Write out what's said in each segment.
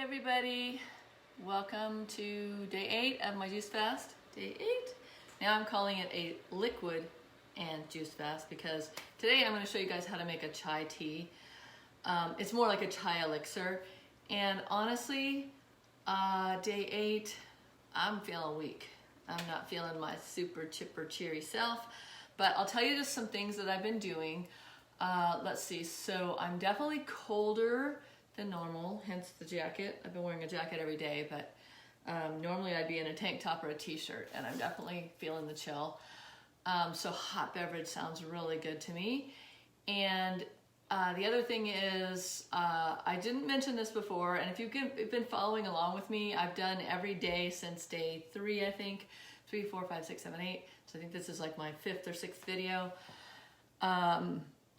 everybody, welcome to day 8 of my juice fast. Day 8. Now I'm calling it a liquid and juice fast because today I'm going to show you guys how to make a chai tea. It's more like a chai elixir, and honestly, day 8, I'm feeling weak. I'm not feeling my super chipper cheery self, but I'll tell you just some things that I've been doing. Let's see, so I'm definitely colder than normal, hence the jacket. I've been wearing a jacket every day, but normally I'd be in a tank top or a t-shirt, and I'm definitely feeling the chill. So hot beverage sounds really good to me. And the other thing is, I didn't mention this before, and if you've been following along with me, I've done every day since day 3, I think. 3, 4, 5, 6, 7, 8. So I think this is like my 5th or 6th video.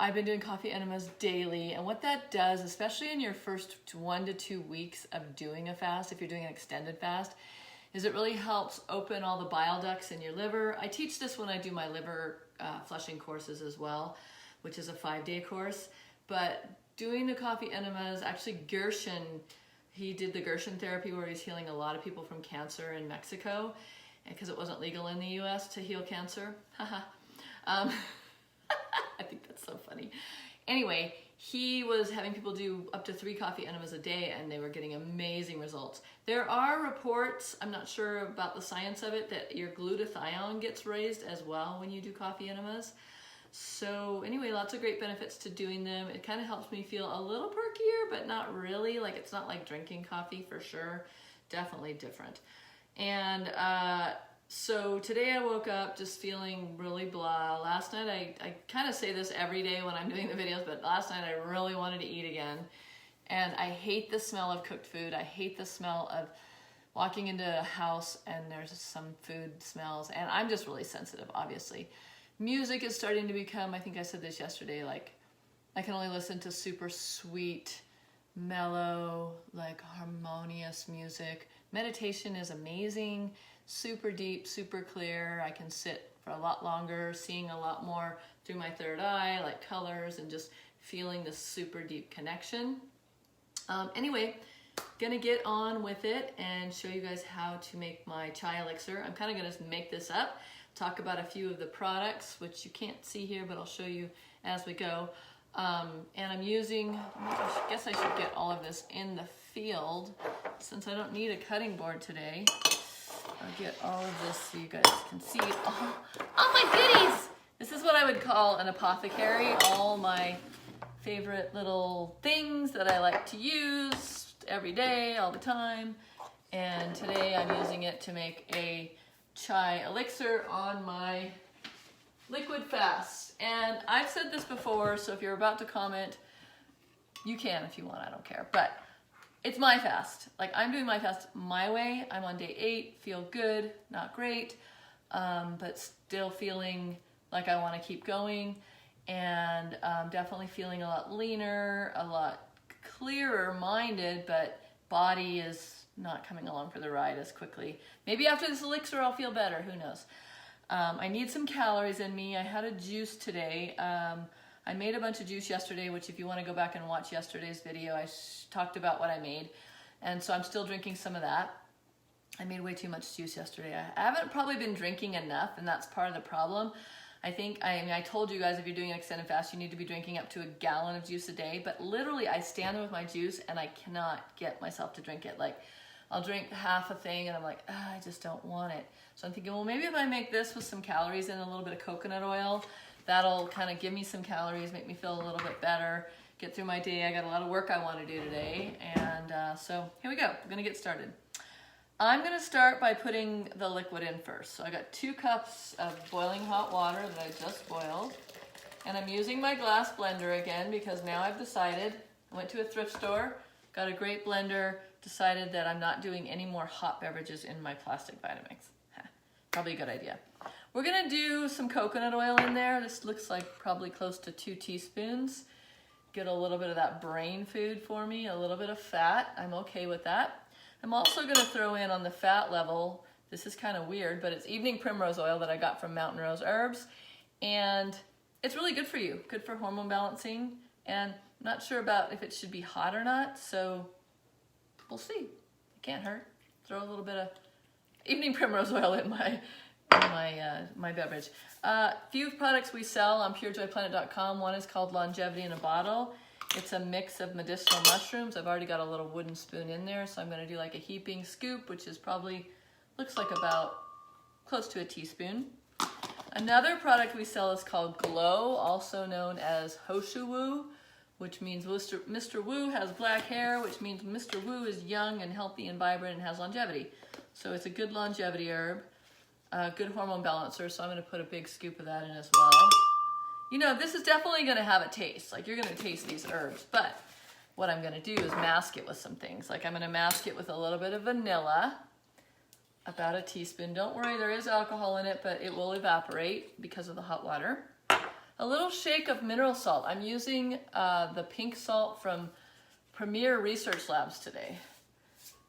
I've been doing coffee enemas daily, and what that does, especially in your first 1 to 2 weeks of doing a fast, if you're doing an extended fast, is it really helps open all the bile ducts in your liver. I teach this when I do my liver flushing courses as well, which is a 5-day course. But doing the coffee enemas, actually Gershon, he did the Gershon therapy where he's healing a lot of people from cancer in Mexico, because it wasn't legal in the US to heal cancer. I think that's so funny. Anyway, he was having people do up to 3 coffee enemas a day, and they were getting amazing results. There are reports, I'm not sure about the science of it, that your glutathione gets raised as well when you do coffee enemas. So anyway, lots of great benefits to doing them. It kind of helps me feel a little perkier, but not really. Like, it's not like drinking coffee for sure. Definitely different. And so today I woke up just feeling really blah. Last night, I kind of say this every day when I'm doing the videos, but last night I really wanted to eat again. And I hate the smell of cooked food. I hate the smell of walking into a house and there's some food smells. And I'm just really sensitive, obviously. Music is starting to become, I think I said this yesterday, like I can only listen to super sweet, mellow, like harmonious music. Meditation is amazing. Super deep, super clear. I can sit for a lot longer, seeing a lot more through my third eye, like colors, and just feeling this super deep connection. Anyway, gonna get on with it and show you guys how to make my chai elixir. I'm kind of gonna make this up, talk about a few of the products, which you can't see here, but I'll show you as we go. And I'm using, I guess I should get all of this in the field since I don't need a cutting board today. I'll get all of this so you guys can see all my goodies. This is what I would call an apothecary. All my favorite little things that I like to use every day, all the time. And today I'm using it to make a chai elixir on my liquid fast. And I've said this before, so if you're about to comment, you can if you want, I don't care. But it's my fast. Like, I'm doing my fast my way. I'm on day 8, feel good, not great, but still feeling like I want to keep going, and definitely feeling a lot leaner, a lot clearer minded, but body is not coming along for the ride as quickly. Maybe after this elixir I'll feel better, who knows. I need some calories in me. I had a juice today. I made a bunch of juice yesterday, which if you want to go back and watch yesterday's video, I talked about what I made. And so I'm still drinking some of that. I made way too much juice yesterday. I haven't probably been drinking enough, and that's part of the problem. I mean, I told you guys if you're doing an extended fast, you need to be drinking up to 1 gallon of juice a day. But literally, I stand there with my juice, and I cannot get myself to drink it. Like, I'll drink half a thing, and I'm like, I just don't want it. So I'm thinking, well, maybe if I make this with some calories and a little bit of coconut oil, that'll kind of give me some calories, make me feel a little bit better, get through my day. I got a lot of work I want to do today. And so here we go. I'm going to get started. I'm going to start by putting the liquid in first. So I got 2 cups of boiling hot water that I just boiled. And I'm using my glass blender again because now I've decided, I went to a thrift store, got a great blender, decided that I'm not doing any more hot beverages in my plastic Vitamix. Probably a good idea. We're gonna do some coconut oil in there. This looks like probably close to 2 teaspoons. Get a little bit of that brain food for me, a little bit of fat. I'm okay with that. I'm also gonna throw in on the fat level, this is kind of weird, but it's evening primrose oil that I got from Mountain Rose Herbs. And it's really good for you, good for hormone balancing. And I'm not sure about if it should be hot or not, so we'll see. It can't hurt. Throw a little bit of evening primrose oil in my beverage. Few products we sell on purejoyplanet.com. One is called Longevity in a Bottle. It's a mix of medicinal mushrooms. I've already got a little wooden spoon in there, so I'm going to do like a heaping scoop, which is probably, looks like about close to a teaspoon. Another product we sell is called Glow, also known as Hoshu Wu, which means Mr. Wu has black hair, which means Mr. Wu is young and healthy and vibrant and has longevity. So it's a good longevity herb, good hormone balancer, so I'm going to put a big scoop of that in as well. You know, this is definitely going to have a taste. Like, you're going to taste these herbs, but what I'm going to do is mask it with some things. Like, I'm going to mask it with a little bit of vanilla, about a teaspoon. Don't worry, there is alcohol in it, but it will evaporate because of the hot water. A little shake of mineral salt. I'm using the pink salt from Premier Research Labs today.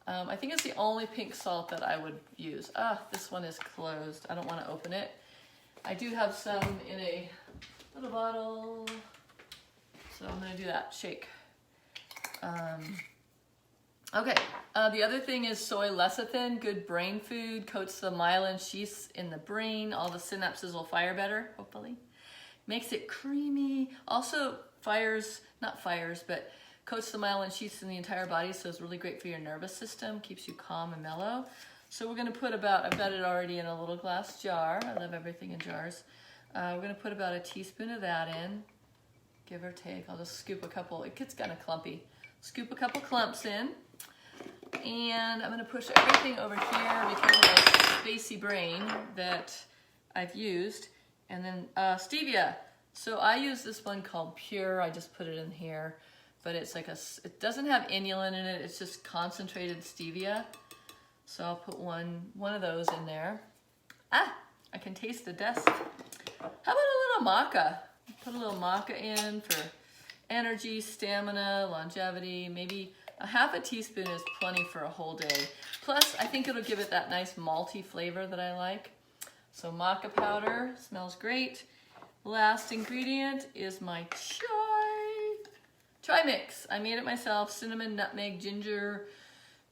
I think it's the only pink salt that I would use. This one is closed. I don't want to open it. I do have some in a little bottle, so I'm going to do that. Shake. Okay, the other thing is soy lecithin, good brain food, coats the myelin sheaths in the brain. All the synapses will fire better, hopefully. Makes it creamy. Also but coats the myelin sheaths in the entire body, so it's really great for your nervous system, keeps you calm and mellow. So we're going to put about, I've got it already in a little glass jar. I love everything in jars. We're going to put about a teaspoon of that in, give or take. I'll just scoop a couple. It gets kind of clumpy. Scoop a couple clumps in. And I'm going to push everything over here because of the spacey brain that I've used. And then stevia. So I use this one called Pure. I just put it in here. But it's like it doesn't have inulin in it. It's just concentrated stevia. So I'll put one of those in there. I can taste the dust. How about a little maca? Put a little maca in for energy, stamina, longevity. Maybe a half a teaspoon is plenty for a whole day. Plus, I think it'll give it that nice malty flavor that I like. So maca powder smells great. Last ingredient is my chai mix. I made it myself. Cinnamon, nutmeg, ginger,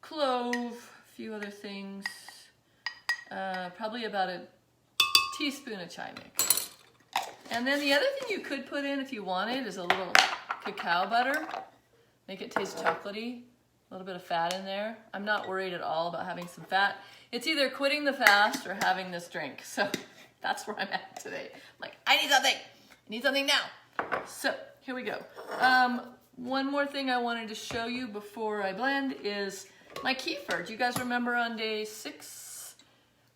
clove, a few other things. Probably about a teaspoon of chai mix. And then the other thing you could put in if you wanted is a little cacao butter. Make it taste chocolatey. A little bit of fat in there. I'm not worried at all about having some fat. It's either quitting the fast or having this drink. So that's where I'm at today. I'm like, I need something. I need something now. So here we go. One more thing I wanted to show you before I blend is my kefir. Do you guys remember on day 6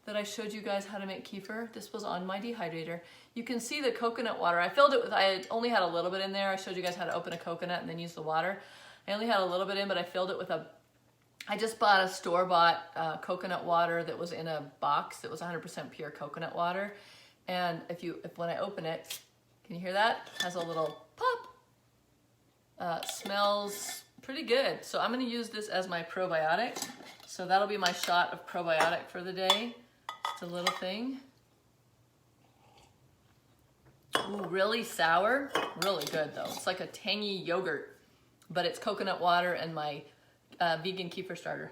that I showed you guys how to make kefir? This was on my dehydrator. You can see the coconut water. I filled it with, I only had a little bit in there. I showed you guys how to open a coconut and then use the water. I only had a little bit in, but I filled it with I just bought a store-bought coconut water that was in a box that was 100% pure coconut water. And when I open it, can you hear that? It has a little pop. Smells pretty good. So I'm gonna use this as my probiotic. So that'll be my shot of probiotic for the day. Just a little thing. Ooh, really sour, really good though. It's like a tangy yogurt, but it's coconut water and my vegan kefir starter.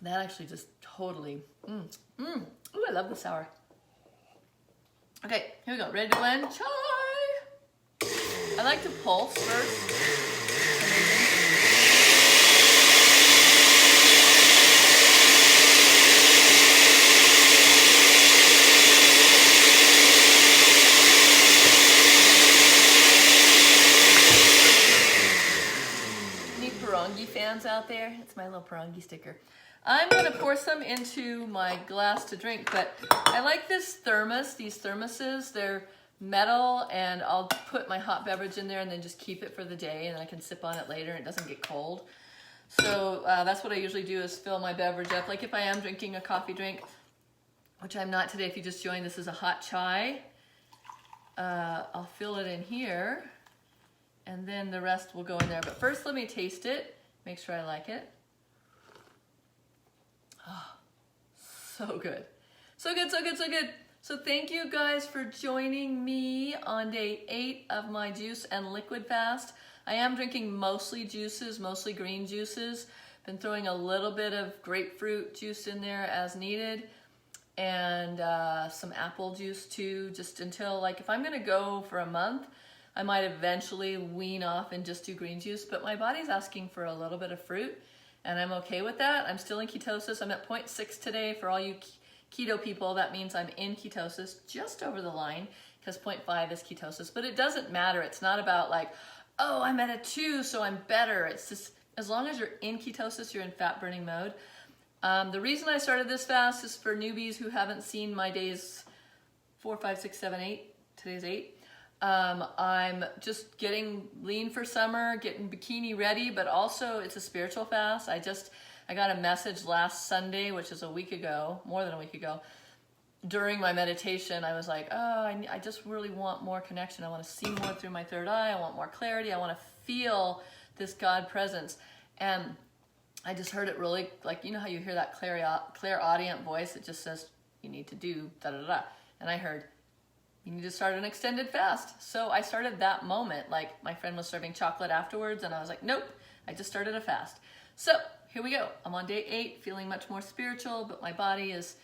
That actually just totally, Ooh, I love the sour. Okay, here we go, ready to blend? Chai! I like to pulse first. Fans out there, it's my little Parangi sticker. I'm going to pour some into my glass to drink, but I like this thermos, these thermoses. They're metal, and I'll put my hot beverage in there and then just keep it for the day, and I can sip on it later and it doesn't get cold. So that's what I usually do, is fill my beverage up. Like if I am drinking a coffee drink, which I'm not today, if you just joined, this is a hot chai. I'll fill it in here, and then the rest will go in there. But first, let me taste it. Make sure I like it. Oh, so good. So good, so good, so good. So thank you guys for joining me on day 8 of my juice and liquid fast. I am drinking mostly juices, mostly green juices. Been throwing a little bit of grapefruit juice in there as needed, and some apple juice too, just until, like, if I'm gonna go for a month, I might eventually wean off and just do green juice, but my body's asking for a little bit of fruit, and I'm okay with that. I'm still in ketosis. I'm at 0.6 today. For all you keto people, that means I'm in ketosis, just over the line, because 0.5 is ketosis, but it doesn't matter. It's not about like, oh, I'm at a 2, so I'm better. It's just, as long as you're in ketosis, you're in fat burning mode. The reason I started this fast is for newbies who haven't seen my days 4, 5, 6, 7, 8. Today's 8. I'm just getting lean for summer, getting bikini ready, but also it's a spiritual fast. I got a message last Sunday, which is a week ago, more than a week ago. During my meditation, I was like, oh, I just really want more connection. I want to see more through my third eye. I want more clarity. I want to feel this God presence. And I just heard it really, like, you know how you hear that clairaudient voice that just says, you need to do da-da-da. And I heard, you need to start an extended fast. So I started that moment. Like, my friend was serving chocolate afterwards, and I was like, nope, I just started a fast. So here we go. I'm on day 8, feeling much more spiritual, but my body is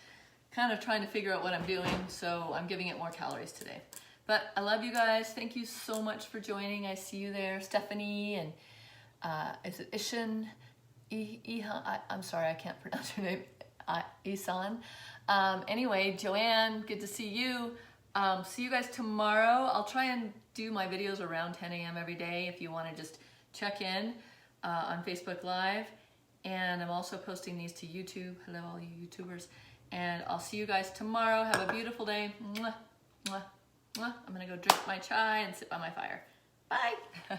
kind of trying to figure out what I'm doing, so I'm giving it more calories today. But I love you guys. Thank you so much for joining. I see you there, Stephanie, and is it Ishan? I'm sorry, I can't pronounce her name. Isan. Anyway, Joanne, good to see you. See you guys tomorrow. I'll try and do my videos around 10 a.m. every day if you want to just check in on Facebook Live. And I'm also posting these to YouTube. Hello, all you YouTubers. And I'll see you guys tomorrow. Have a beautiful day. Mwah, mwah, mwah. I'm going to go drink my chai and sit by my fire. Bye.